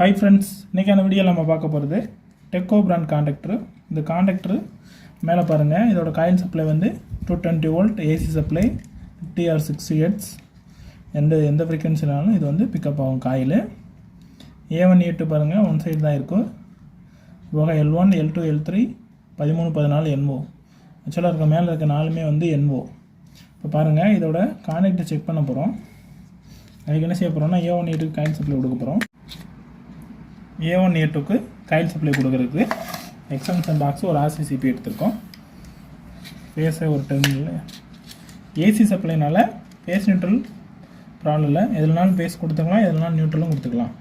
Hi friends, இன்னைக்கான வீடியோல நம்ம பார்க்க போறது டெக்கோ பிராண்ட் கான்டாக்டர். இந்த கான்டாக்டர் மேலே பாருங்க, இதோட காயில் சப்ளை வந்து 220 volt AC supply 50 or 60 hertz. எந்த ஃப்ரீக்வன்சினாலும் இது வந்து பிக்கப் ஆகும் காயில். A1 A2 பாருங்க, ஒன் சைடு தான் இருக்கும். போக L1 L2 L3 13 14 NO. ஆக்சுவலாக இருக்க மேலே இருக்க நாலுமே வந்து NO. இப்போ பாருங்க, இதோட கான்டாக்டர் செக் பண்ண போகிறோம். அதுக்கு என்ன செய்ய போகிறோம்னா A1 A2 காயில் சப்ளை கொடுக்க போகிறோம். A1 A2க்கு காயில் சப்ளை கொடுக்குறதுக்கு எக்ஸ்டென்ஷன் பாக்ஸ் ஒரு RCCP எடுத்துருக்கோம். ஃபேஸை ஒரு டெர்மினல் ஏசி சப்ளைனால ஃபேஸ் நியூட்ரல் ப்ராப்ளம் இல்லை. எதுனாலும் ஃபேஸ் கொடுத்துக்கலாம், எதுனாலும் நியூட்ரலும் கொடுத்துக்கலாம்.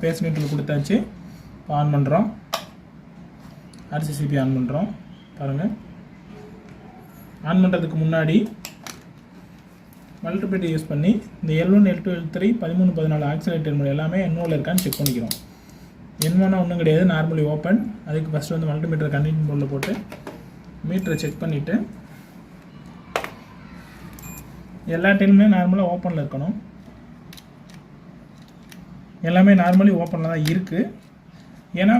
பேஸ் நியூட்ரல் கொடுத்தாச்சு. ஆன் பண்ணுறோம், RCCP ஆன் பண்ணுறோம். பாருங்கள், ஆன் பண்ணுறதுக்கு முன்னாடி மல்டிமீட்டர் யூஸ் பண்ணி இந்த L1 L2 L3 13 14 oscillator mode எல்லாமே NOவில் இருக்கான்னு செக் பண்ணிக்கிறோம். N1 ஒன்றும் கிடையாது, நார்மலி ஓப்பன். அதுக்கு ஃபஸ்ட்டு வந்து மல்டிமீட்டர் கண்டினியூ மோடில் போட்டு மீட்டரை செக் பண்ணிவிட்டு எல்லா டைமுமே நார்மலாக ஓப்பனில் இருக்கணும். எல்லாமே நார்மலி ஓப்பனில் தான் இருக்குது. ஏன்னா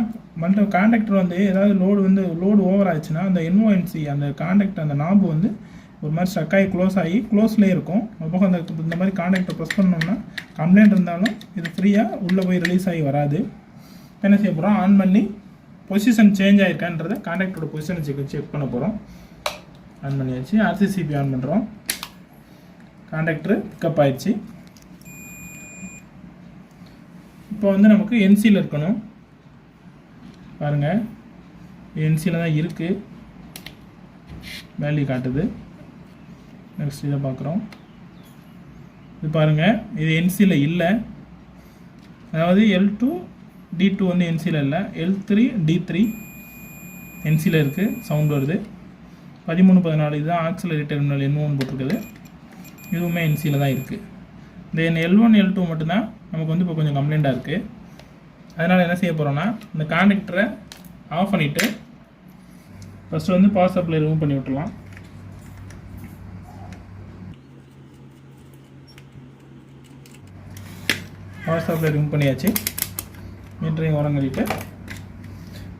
கான்டாக்டர் வந்து ஏதாவது லோடு ஓவர் ஆச்சுன்னா அந்த NONC அந்த கான்டாக்டர் அந்த நாபு வந்து ஒரு மாதிரி ஸ்டக் ஆகி க்ளோஸ்லேயே இருக்கும். அப்போ இந்த மாதிரி கான்டாக்டர் ப்ரெஸ் பண்ணோம்னா கம்ப்ளைண்ட் இருந்தாலும் இது ஃப்ரீயாக உள்ளே போய் ரிலீஸ் ஆகி வராது. என்ன செய்ய போகிறோம், ஆன் பண்ணி பொசிஷன் சேஞ்ச் ஆகிருக்கான்றதை கான்டாக்டரோட பொசிஷனை செக் பண்ண போகிறோம். ஆன் பண்ணியாச்சு. RCCP ஆன் பண்ணுறோம். கான்டாக்டர் பிக்கப் ஆயிடுச்சு. இப்போ வந்து நமக்கு NCயில் இருக்கணும். பாருங்கள், NCயில் தான் இருக்குது, வேல்யூ காட்டுது. நெக்ஸ்ட் இதை பார்க்குறோம். இது பாருங்கள், இது NCயில் இல்லை. அதாவது L2 D2 வந்து NCயில் இல்லை, L3 D3 NCயில் இருக்குது. சவுண்ட் வருது. 13 14 இதுதான் ஆக்சிலரி டெர்மினல் N1 போட்டிருக்குது. இதுவுமே NCயில் தான் இருக்குது. தென் L1 L2 மட்டும்தான் நமக்கு வந்து இப்போ கொஞ்சம் கம்ப்ளைண்ட்டாக இருக்குது. அதனால் என்ன செய்ய போகிறோன்னா, இந்த கான்டாக்டரை ஆஃப் பண்ணிவிட்டு ஃபஸ்ட்டு வந்து பவர் சப்ளை ரிமூவ் பண்ணி விட்டுலாம். பவர் சப்ளை ரிமூவ் பண்ணியாச்சு. மீட்டரையும் ஓரம் கழிட்டு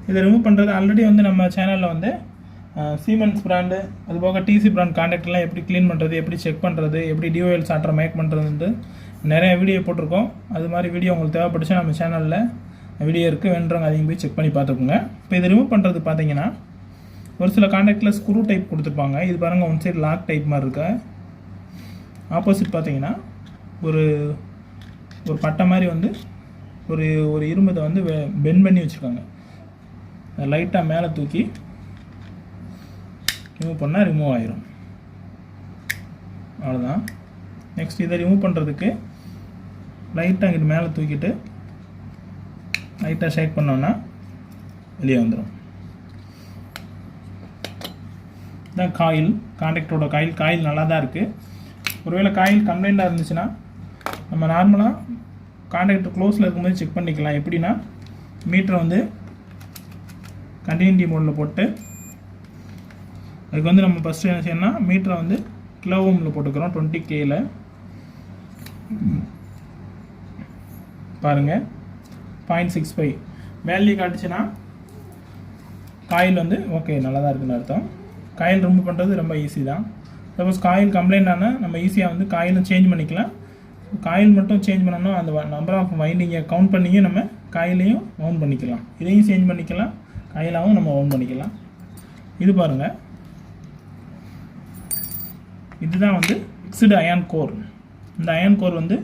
இதை ரிமூவ் பண்ணுறது ஆல்ரெடி வந்து நம்ம சேனலில் வந்து சீமென்ஸ் பிராண்டு அதுபோக TC பிராண்ட் கான்டாக்டர்லாம் எப்படி க்ளீன் பண்ணுறது, எப்படி செக் பண்ணுறது, எப்படி DOL சார்ட்டரை மேக் பண்ணுறதுன்ட்டு நிறைய வீடியோ போட்டிருக்கோம். அது மாதிரி வீடியோ உங்களுக்கு தேவைப்பட்டுச்சு நம்ம சேனலில் வீடியோ இருக்குது, வேண்டுறவங்க அதையும் போய் செக் பண்ணி பார்த்துக்கோங்க. இப்போ இது ரிமூவ் பண்ணுறது பார்த்தீங்கன்னா ஒரு சில கான்டாக்டில் ஸ்க்ரூ டைப் கொடுத்துருப்பாங்க. இது பாருங்கள், ஒன் சைடு லாக் டைப் மாதிரி இருக்க. ஆப்போசிட் பார்த்தீங்கன்னா ஒரு பட்டை மாதிரி வந்து ஒரு இரும்பத்தை வந்து பெண்ட் பண்ணி வச்சுருக்காங்க. லைட்டாக மேலே தூக்கி ரிமூவ் பண்ணால் ரிமூவ் ஆயிரும். அவ்வளோதான். நெக்ஸ்ட் இதை ரிமூவ் பண்ணுறதுக்கு லைட்டாக இங்கிட்டு மேலே தூக்கிட்டு லைட்டாக ஷேக் பண்ணோன்னா வெளியே வந்துடும். இதான் காயில், கான்டாக்டரோட காயில் நல்லா தான் இருக்குது. ஒருவேளை காயில் கம்ப்ளைண்ட்டாக இருந்துச்சுன்னா நம்ம நார்மலாக கான்டாக்டர் க்ளோஸில் இருக்கும்போது செக் பண்ணிக்கலாம். எப்படின்னா மீட்டரை வந்து கண்டினியூட்டி மோடில் போட்டு அதுக்கு வந்து நம்ம ஃபஸ்ட்டு என்ன செய்யணும்னா மீட்டரை வந்து கிலோ ஓமில் போட்டுக்கிறோம். 20Kல பாருங்கள் 0.65 வேல்யூ காட்டுச்சுன்னா காயில் வந்து ஓகே நல்லா தான் இருக்குதுன்னு அர்த்தம். காயில் ரிமூவ் பண்ணுறது ரொம்ப ஈஸி தான். சப்போஸ் காயில் கம்ப்ளைண்ட் ஆனால் நம்ம ஈஸியாக வந்து காயிலும் சேஞ்ச் பண்ணிக்கலாம். காயில் மட்டும் சேஞ்ச் பண்ணோம்னா அந்த நம்பர் ஆஃப் வைண்டிங்கை கவுண்ட் பண்ணியும் நம்ம காயிலையும் ஓன் பண்ணிக்கலாம். இதையும் சேஞ்ச் பண்ணிக்கலாம், காயிலாகவும் நம்ம ஓன் பண்ணிக்கலாம். இது பாருங்கள், இதுதான் வந்து ஃபிக்ஸ்டு அயான் கோர். இந்த அயான் கோர் வந்து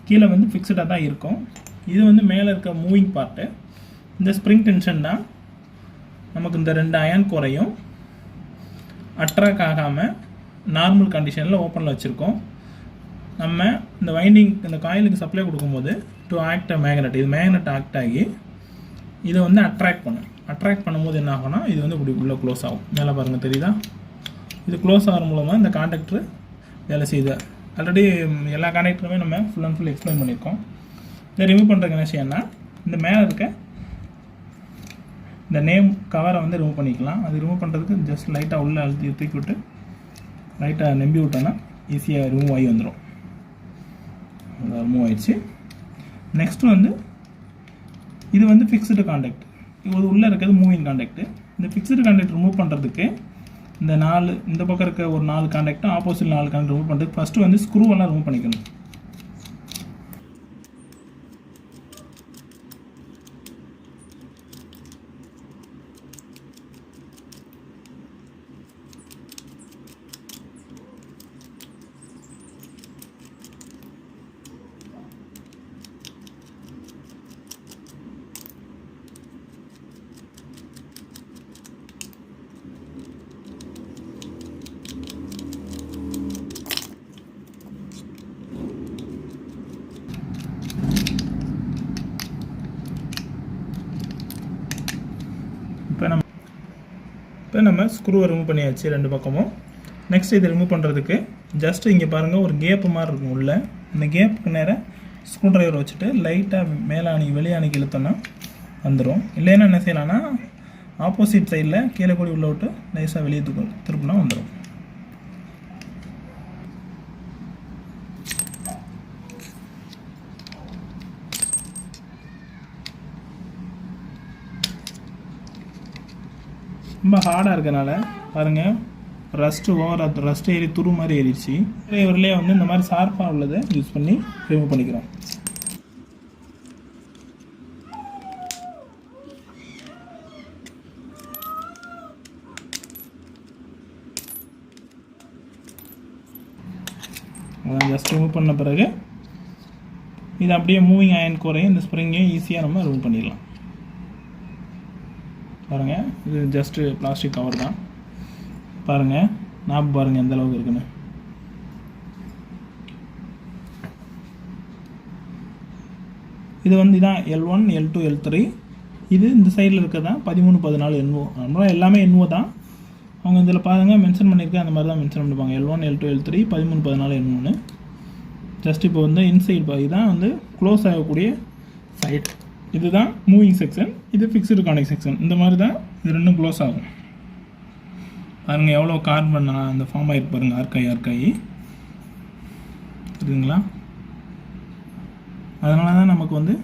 கீழே வந்து ஃபிக்ஸ்டாக தான் இருக்கும். இது வந்து மேலே இருக்க மூவிங் பார்ட்டு. இந்த ஸ்ப்ரிங் டென்ஷன் தான் நமக்கு இந்த ரெண்டு அயான் கோரையும் அட்ராக்ட் ஆகாமல் நார்மல் கண்டிஷனில் ஓப்பனில் வச்சுருக்கோம். நம்ம இந்த வைண்டிங் இந்த காயிலுக்கு சப்ளை கொடுக்கும்போது டு ஆக்ட் மேக்னெட், இது மேக்னெட் ஆக்ட் ஆகி இதை வந்து அட்ராக்ட் பண்ணும்போது என்ன ஆகும்னா இது வந்து இப்படி உள்ளே க்ளோஸ் ஆகும். மேலே பாருங்கள், தெரியுதா? இது க்ளோஸ் ஆகிற மூலமாக இந்த கான்டாக்டர் வேலை செய்யுது. ஆல்ரெடி எல்லா கான்டாக்டருமே நம்ம ஃபுல் அண்ட் ஃபுல் எக்ஸ்பிளைன் பண்ணியிருக்கோம். இதை ரிமூவ் பண்ணுறதுக்கு என்ன செய்யணும்னா இந்த மேலே இருக்க இந்த நேம் கவரை வந்து ரிமூவ் பண்ணிக்கலாம். அது ரிமூவ் பண்ணுறதுக்கு ஜஸ்ட் லைட்டாக உள்ளே அழுத்தி தூக்கி விட்டு லைட்டாக நம்பி விட்டோன்னா ஈஸியாக ரிமூவ் ஆகி வந்துடும். ரிமூவ் ஆகிடுச்சு. நெக்ஸ்ட்டு வந்து இது வந்து ஃபிக்ஸ்டு கான்டாக்ட். இது உள்ளே இருக்கிறது மூவிங் கான்டாக்ட். இந்த ஃபிக்ஸ்டு கான்டாக்ட் ரிமூவ் பண்ணுறதுக்கு இந்த பக்கம் இருக்க ஒரு 4 கான்டாக்டும் ஆப்போசிட் 4 கான்டாக்ட் ரிமூவ் பண்ணுறதுக்கு ஃபஸ்ட்டு வந்து ஸ்க்ரூவெல்லாம் ரிமூவ் பண்ணிக்கணும். இப்போ நம்ம ஸ்க்ரூவை ரிமூவ் பண்ணியாச்சு 2 பக்கமும். நெக்ஸ்ட் இதை ரிமூவ் பண்ணுறதுக்கு ஜஸ்ட் இங்கே பாருங்கள் ஒரு கேப்பு மாதிரி இருக்கும் உள்ளே. இந்த கேப்புக்கு நேராக ஸ்க்ரூ ட்ரைவர் வச்சுட்டு லைட்டாக மேலே அணிக்கு வெளியே அணிக்கு இழுத்தோன்னா வந்துடும். இல்லைன்னா என்ன செய்யலாம்னா ஆப்போசிட் சைடில் கீழே கூடி உள்ளே விட்டு லைஸாக வெளியே திருப்பினா வந்துடும். ரொம்ப ஹார்டாக இருக்கனால பாருங்கள் ரஸ்ட் ஏறி துரு மாதிரி ஏறிடுச்சு. இவரிலே வந்து இந்த மாதிரி ஷார்ப்பாக உள்ளதை யூஸ் பண்ணி ரிமூவ் பண்ணிக்கிறோம். ஜஸ்ட் ரிமூவ் பண்ண பிறகு இது அப்படியே மூவிங் அயன் கோரையும் இந்த ஸ்ப்ரிங்கையும் ஈஸியாக நம்ம ரிமூவ் பண்ணிடலாம். பாருங்கள் இது ஜஸ்ட்டு பிளாஸ்டிக் கவர் தான். பாருங்கள் நாப் பாருங்கள் எந்த அளவுக்கு இருக்குன்னு. இது வந்து இதான் L1 L2 L3. இது இந்த சைடில் இருக்கிறதான் 13 14 என்ஓ. நம்மளாம் எல்லாமே என்ஓ தான். அவங்க இதில் பாருங்கள் மென்ஷன் பண்ணியிருக்கேன், அந்த மாதிரி தான் மென்ஷன் பண்ணிப்பாங்க. L1 L2 L3 13 14 என்ஓன்னு. ஜஸ்ட் இப்போ வந்து இன்சைட் இதுதான் வந்து க்ளோஸ் ஆகக்கூடிய சைட். இதுதான் மூவிங் செக்ஷன், இது ஃபிக்ஸ்டு கான்டாக்ட் செக்ஷன். இந்த மாதிரி தான் இது ரெண்டும் க்ளோஸ் ஆகும். பாருங்கள் எவ்வளோ கார்பன் அந்த ஃபார்ம் ஆகிருக்கு பாருங்கள், ஆர்க்காயி இருக்குங்களா. அதனால தான் நமக்கு வந்து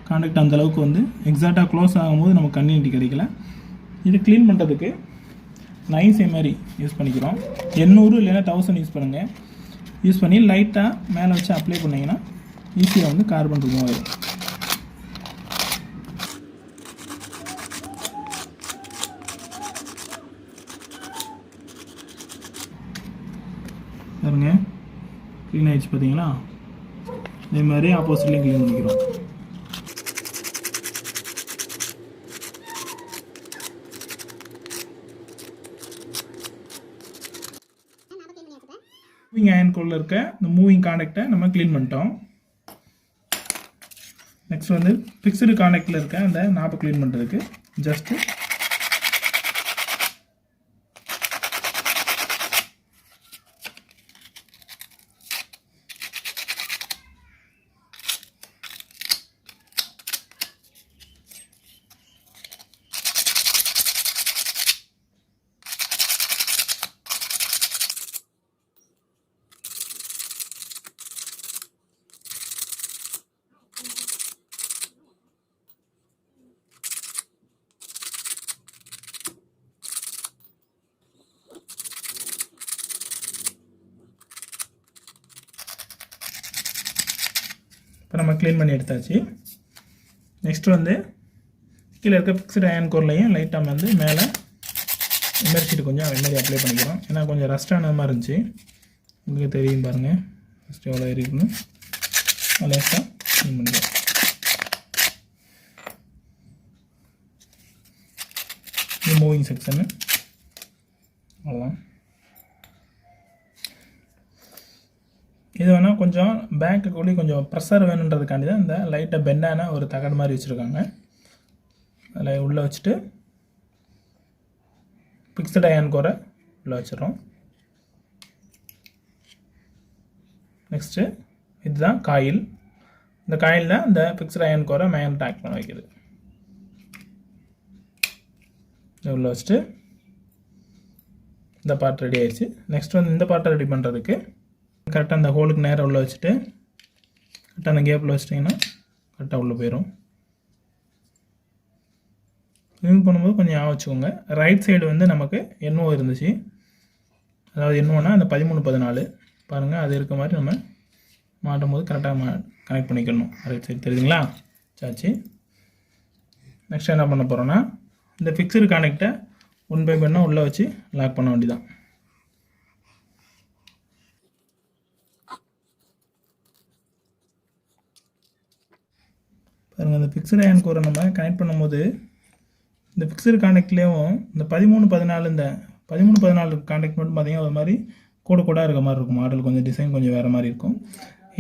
கான்டாக்ட் அந்தளவுக்கு வந்து எக்ஸாக்டாக க்ளோஸ் ஆகும்போது நமக்கு கன்டினியூட்டி கிடைக்கல. இது க்ளீன் பண்ணுறதுக்கு நைஸே மாதிரி யூஸ் பண்ணிக்கிறோம். 800 இல்லைன்னா 1000 யூஸ் பண்ணுங்கள். யூஸ் பண்ணி லைட்டாக மேலே வச்சு அப்ளை பண்ணிங்கன்னா ஈஸியாக வந்து கார்பன் ரிமூவ் ஆகிடும். பாருங்க க்ளீன் ஆகிடுச்சு பார்த்தீங்களா. இதே மாதிரி ஆப்போசிட்லேயும் க்ளீன் பண்ணிக்கிறோம். மூவிங் அயன் கோல்ல இருக்க இந்த மூவிங் கான்டாக்டை நம்ம க்ளீன் பண்ணிட்டோம். நெக்ஸ்ட் வந்து ஃபிக்ஸ்டு கான்டாக்டில் இருக்க அந்த நாப்பை க்ளீன் பண்ணுறதுக்கு ஜஸ்ட்டு இப்போ நம்ம க்ளீன் பண்ணி எடுத்தாச்சு. நெக்ஸ்ட் வந்து கீழே இருக்க ஃபிக்ஸ்டு அயன் கோர்லையும் லைட்டாக வந்து மேலே எமரி ஷீட் கொஞ்சம் எமரி அப்ளை பண்ணிக்கிறோம். ஏன்னா கொஞ்சம் ரஸ்டான மாதிரி இருந்துச்சு, உங்களுக்கு தெரியும் பாருங்கள் ஃபஸ்ட்டு எவ்வளோ இருக்குன்னு. லேசாக க்ளீன் பண்ணிக்கிறோம். இது மூவிங் செக்ஷனு அவ்வளோதான். இது வேணால் கொஞ்சம் பேக்கு கூடி கொஞ்சம் ப்ரெஷர் வேணுன்றதுக்காண்டி தான் இந்த லைட்டாக பெண்டான ஒரு தகடு மாதிரி வச்சுருக்காங்க. அதில் உள்ளே வச்சுட்டு ஃபிக்ஸ்டு அயன் கோரை உள்ளே வச்சிடறோம். நெக்ஸ்ட்டு இதுதான் காயில். இந்த காயில் தான் இந்த ஃபிக்ஸ்டு அயன் கோரை மேலே டாக் பண்ண வைக்குது. உள்ள வச்சுட்டு இந்த பார்ட் ரெடி ஆயிடுச்சு. நெக்ஸ்ட் வந்து இந்த பார்ட்டை ரெடி பண்ணுறதுக்கு கரெக்டாக அந்த ஹோலுக்கு நேராக உள்ள வச்சுட்டு கரெக்டாக அந்த கேப்பில் வச்சிட்டிங்கன்னா கரெக்டாக உள்ளே போயிடும். ரிமூவ் பண்ணும்போது கொஞ்சம் ஞாபகம் வச்சுக்கோங்க. ரைட் சைடு வந்து நமக்கு NO இருந்துச்சு, அதாவது NOனா அந்த 13-14 பாருங்கள், அது இருக்க மாதிரி நம்ம மாட்டும் போது கரெக்டாக கனெக்ட் பண்ணிக்கணும். ரைட் சைடு தெரியுதுங்களா? சாச்சு. நெக்ஸ்ட் என்ன பண்ண போகிறோன்னா இந்த ஃபிக்ஸ்டு கனெக்டை 1/1 உள்ளே வச்சு லாக் பண்ண வேண்டியதான். பாருங்கள், இந்த ஃபிக்ஸ்டு அயன் கோரை நம்ம கனெக்ட் பண்ணும்போது இந்த ஃபிக்ஸ்டு கான்டாக்ட்லேயும் இந்த 13-14 இந்த 13-14 கான்டாக்ட் மட்டும் பார்த்திங்கன்னா ஒரு மாதிரி கோடாக இருக்க மாதிரி இருக்கும். மாடல் கொஞ்சம் டிசைன் கொஞ்சம் வேறு மாதிரி இருக்கும்.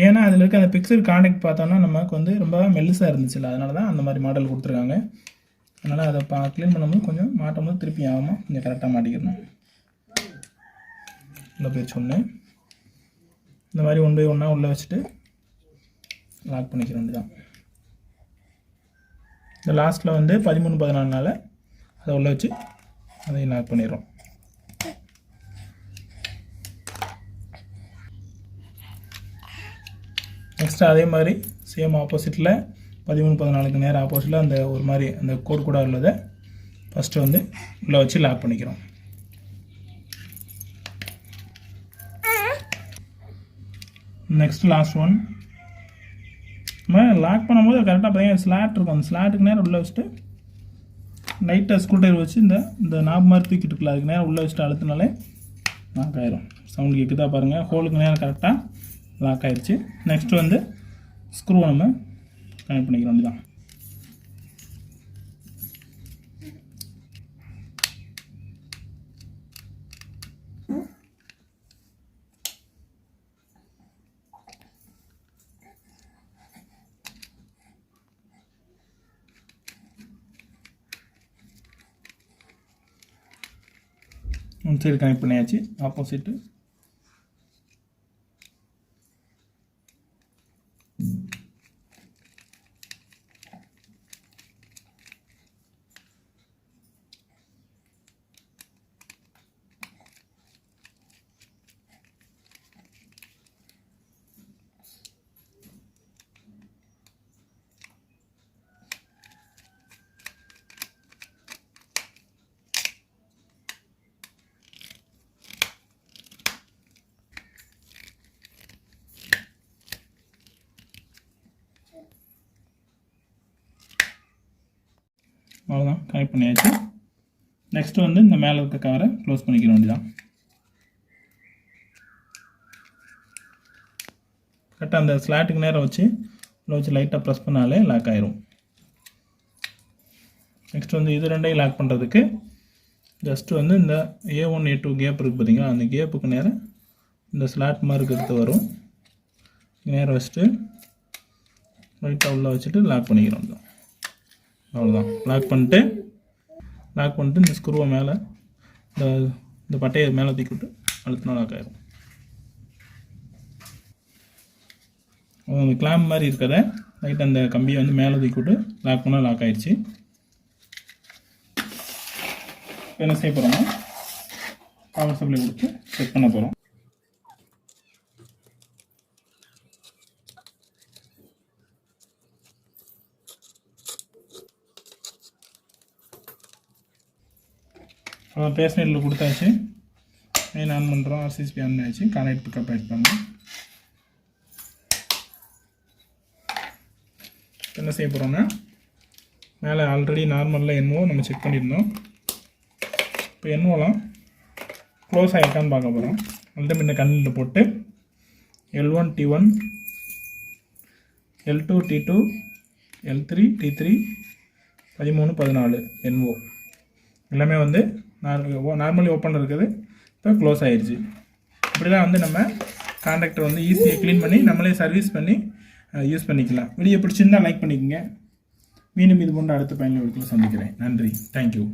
ஏன்னா அதில் இருக்க அந்த ஃபிக்ஸ்டு கான்டாக்ட் பார்த்தோன்னா நமக்கு வந்து ரொம்ப மெல்லிசாக இருந்துச்சுல்ல, அதனால தான் அந்த மாதிரி மாடல் கொடுத்துருக்காங்க. அதனால் அதை க்ளீன் பண்ணும்போது கொஞ்சம் மாட்டும் போது திருப்பி ஆகாமல் கொஞ்சம் கரெக்டாக மாட்டிக்கணும். உள்ள போயிடுச்சு ஒன்று. இந்த மாதிரி 1/1 உள்ளே வச்சுட்டு லாக் பண்ணிக்க வேண்டியதான். இந்த லாஸ்ட்டில் வந்து 13-14 அதை உள்ள வச்சு அதையும் லாக் பண்ணிடுறோம். நெக்ஸ்ட்டு அதே மாதிரி சேம் ஆப்போசிட்டில் 13-14க்கு நேரம் ஆப்போசிட்டில் அந்த ஒரு மாதிரி அந்த கோடு கூட உள்ளதை ஃபஸ்ட்டு வந்து உள்ளே வச்சு லாக் பண்ணிக்கிறோம். நெக்ஸ்ட் லாஸ்ட் ஒன் நம்ம லாக் பண்ணும்போது கரெக்டாக பார்த்தீங்கன்னா ஸ்லாட் இருக்கும். அந்த ஸ்லாட்டுக்கு நேரம் உள்ளே வச்சுட்டு லைட்டாக ஸ்க்ரூ ட்ரைவர் வச்சு இந்த நாப் மாதிரி தூக்கிட்டு இருக்குல்ல, அதுக்கு நேரம் உள்ளே வச்சுட்டு அழுத்தினாலே லாக் ஆயிரும். சவுண்ட் கேட்குதா பாருங்கள், ஹோலுக்கு நேரம் கரெக்டாக லாக் ஆயிடுச்சு. நெக்ஸ்ட்டு வந்து ஸ்க்ரூவை நம்ம கனெக்ட் பண்ணிக்க வேண்டியதான். ஒன் சைடு கனெக்ட் பண்ணியாச்சு, ஆப்போசிட்டு அவ்வளோதான், கனெக்ட் பண்ணியாச்சு. நெக்ஸ்ட்டு வந்து இந்த மேலே இருக்க கவரை க்ளோஸ் பண்ணிக்க வேண்டியதான். கரெக்டாக அந்த ஸ்லாட்டுக்கு நேரம் வச்சு லைட்டாக ப்ரெஸ் பண்ணாலே லாக் ஆயிரும். நெக்ஸ்ட் வந்து இது ரெண்டையும் லாக் பண்ணுறதுக்கு ஜஸ்ட்டு வந்து இந்த A1 A2 கேப் இருக்குது பார்த்தீங்களா, அந்த கேப்புக்கு நேரம் இந்த ஸ்லாட் மாதிரி இருக்கிறது வரும். நேரம் வச்சுட்டு லைட்டாக உள்ளே வச்சுட்டு லாக் பண்ணிக்கிறோம். அவ்வளோதான், லாக் பண்ணிட்டு இந்த ஸ்க்ரூவை மேலே இந்த பட்டையை மேலே தூக்கிவிட்டு அழுத்தினா லாக் ஆயிரும். அந்த கிளாம்ப் மாதிரி இருக்கிறத லைட்டாக அந்த கம்பியை வந்து மேலே தூக்கிவிட்டு லாக் பண்ணால் லாக் ஆயிடுச்சு. என்ன செய்ய போகிறோம்னா பவர் சப்ளை கொடுத்து செட் பண்ண போகிறோம். அப்புறம் பேஸ்னெட்டில் கொடுத்தாச்சு, மெயின் ஆன் பண்ணுறோம், RCSP ஆன் ஆச்சு, கனெக்ட் பிக்கப் ஆகிடுப்பாங்க. என்ன செய்ய போகிறோம்னா மேலே ஆல்ரெடி நார்மலில் NO நம்ம செக் பண்ணியிருந்தோம். இப்போ NOலாம் க்ளோஸ் ஆகிருக்கான்னு பார்க்க போகிறோம். அந்த இந்த கண்ணில் போட்டு L1 T1 L2 T2 L3 T3 13 14 NO எல்லாமே வந்து நார்மலி ஓப்பனில் இருக்குது. இப்போ க்ளோஸ் ஆகிடுச்சு. இப்படி தான் வந்து நம்ம கான்டாக்டர் வந்து ஈஸியாக க்ளீன் பண்ணி நம்மளே சர்வீஸ் பண்ணி யூஸ் பண்ணிக்கலாம். வீடியோ பிடிச்சிருந்தால் லைக் பண்ணிக்கோங்க. மீண்டும் இது போன்ற அடுத்த பயனுள்ள வீடியோவில் சந்திக்கிறேன். நன்றி, தேங்க்யூ.